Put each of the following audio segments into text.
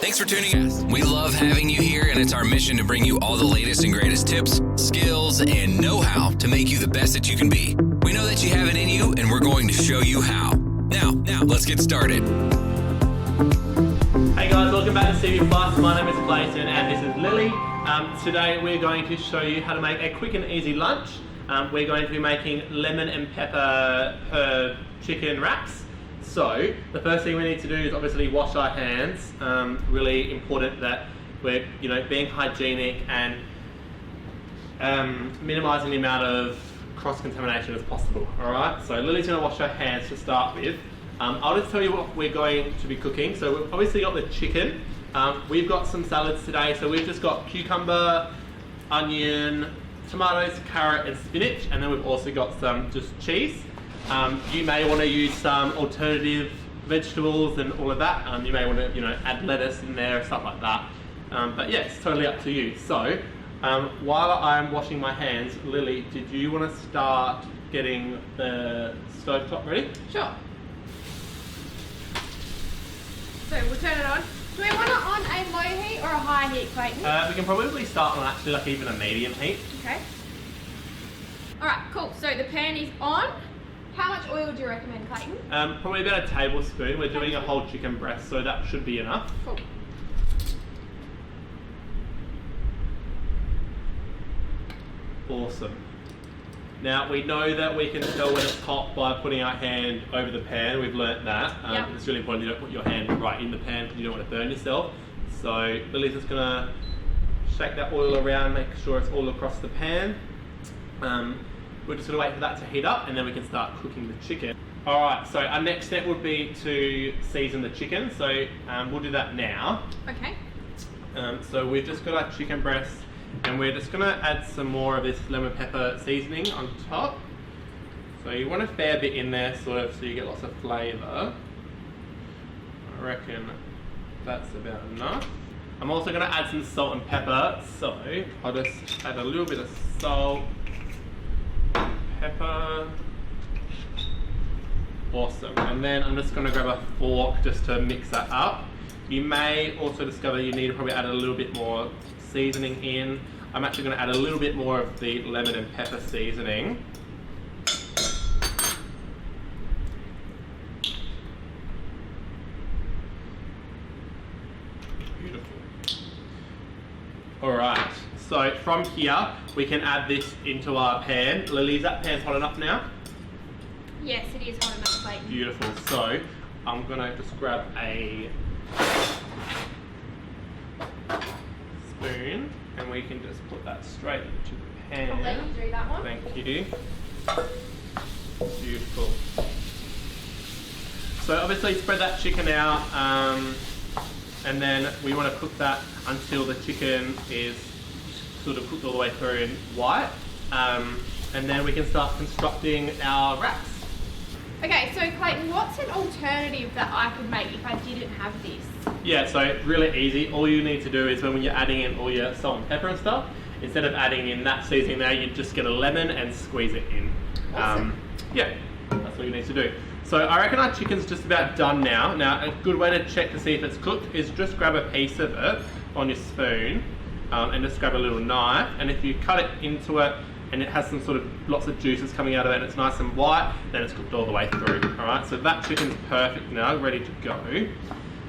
Thanks for tuning in. We love having you here, and it's our mission to bring you all the latest and greatest tips, skills, and know-how to make you the best that you can be. We know that you have it in you, and we're going to show you how. Now, let's get started. Hey guys, welcome back to Seaview Plus. My name is Clayton and this is Lily. Today we're going to show you how to make a quick and easy lunch. We're going to be making lemon and pepper chicken wraps. So the first thing we need to do is obviously wash our hands. Really important that we're being hygienic and minimizing the amount of cross-contamination as possible. Alright, so Lily's going to wash her hands to start with. I'll just tell you what we're going to be cooking. So we've obviously got the chicken. We've got some salads today. So we've just got cucumber, onion, tomatoes, carrot and spinach, and then we've also got some just cheese. You may want to use some alternative vegetables and all of that. You may want to add lettuce in there or stuff like that. But yeah, it's totally up to you. So while I'm washing my hands, Lily, did you want to start getting the stovetop ready? Sure. So we'll turn it on. Do we want it on a low heat or a high heat, Clayton? We can probably start on actually like even a medium heat. Okay. Alright, cool. So the pan is on. How much oil do you recommend, Clayton? Probably about a tablespoon. We're doing a whole chicken breast, so that should be enough. Cool. Awesome. Now we know that we can tell when it's hot by putting our hand over the pan. We've learnt that. Yep. It's really important you don't put your hand right in the pan because you don't want to burn yourself. So Lily's just going to shake that oil around, make sure it's all across the pan. We're just going to wait for that to heat up and then we can start cooking the chicken. Alright, so our next step would be to season the chicken. So we'll do that now. Okay. So we've just got our chicken breast and we're just going to add some more of this lemon pepper seasoning on top. So you want a fair bit in there sort of so you get lots of flavour. I reckon that's about enough. I'm also going to add some salt and pepper, so I'll just add a little bit of salt, pepper. Awesome. And then I'm just going to grab a fork just to mix that up. You may also discover you need to probably add a little bit more seasoning in. I'm actually going to add a little bit more of the lemon and pepper seasoning. Beautiful. Alright, so from here we can add this into our pan. Lily, is that pan hot enough now? Yes, it is hot enough, Clayton. Beautiful. So I'm going to just grab a spoon and we can just put that straight into the pan. I'll let you do that one. Thank you. Beautiful. So obviously spread that chicken out and then we want to cook that until the chicken is sort of cooked all the way through in white, and then we can start constructing our wraps. Okay, so Clayton, what's an alternative that I could make if I didn't have this? Yeah, so really easy. All you need to do is when you're adding in all your salt and pepper and stuff, instead of adding in that seasoning there, you just get a lemon and squeeze it in. Awesome. Yeah, that's all you need to do. So I reckon our chicken's just about done now. Now a good way to check to see if it's cooked is just grab a piece of it on your spoon and just grab a little knife, and if you cut it into it and it has some sort of lots of juices coming out of it and it's nice and white, then it's cooked all the way through. Alright, so that chicken's perfect now, ready to go.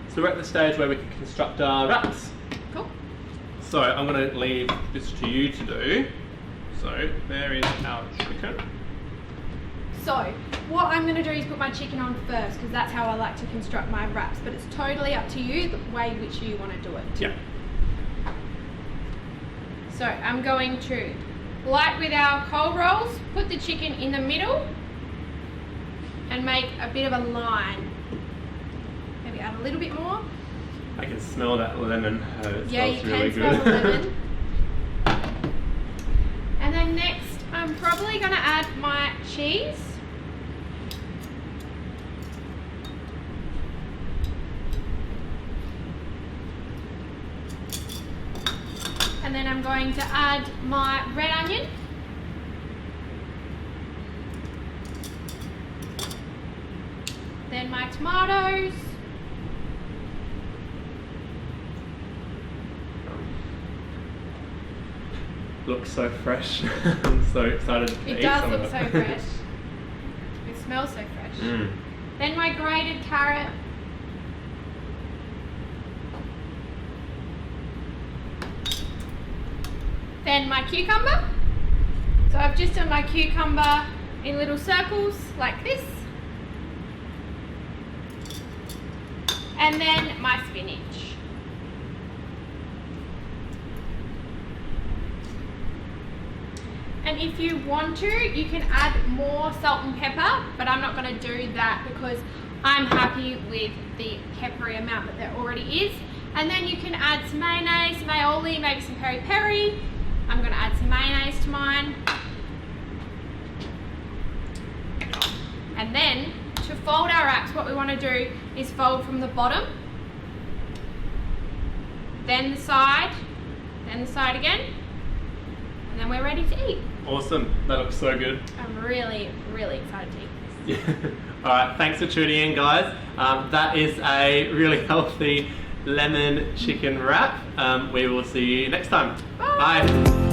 So we're at the stage where we can construct our wraps. Cool. So I'm going to leave this to you to do. So there is our chicken. So what I'm going to do is put my chicken on first because that's how I like to construct my wraps, but it's totally up to you the way which you want to do it. Yeah. So I'm going to, like with our cold rolls, put the chicken in the middle and make a bit of a line. Maybe add a little bit more. I can smell that lemon. It Yeah, you smells can really smell good. the lemon. And then next, I'm probably going to add my cheese. And then I'm going to add my red onion. Then my tomatoes. looks so fresh. I'm so excited to It eat does some look of so it. fresh. It smells so fresh. Mm. Then my grated carrot. Then my cucumber. So I've just done my cucumber in little circles like this. And then my spinach. And if you want to, you can add more salt and pepper, but I'm not going to do that because I'm happy with the peppery amount that there already is. And then you can add some mayonnaise, some aioli, maybe some peri-peri. I'm going to add some mayonnaise to mine. And then to fold our wraps, what we want to do is fold from the bottom, then the side again, and then we're ready to eat. Awesome, that looks so good. I'm really, really excited to eat this. Yeah. Alright, thanks for tuning in, guys. That is a really healthy lemon chicken wrap. We will see you next time. Bye. Bye.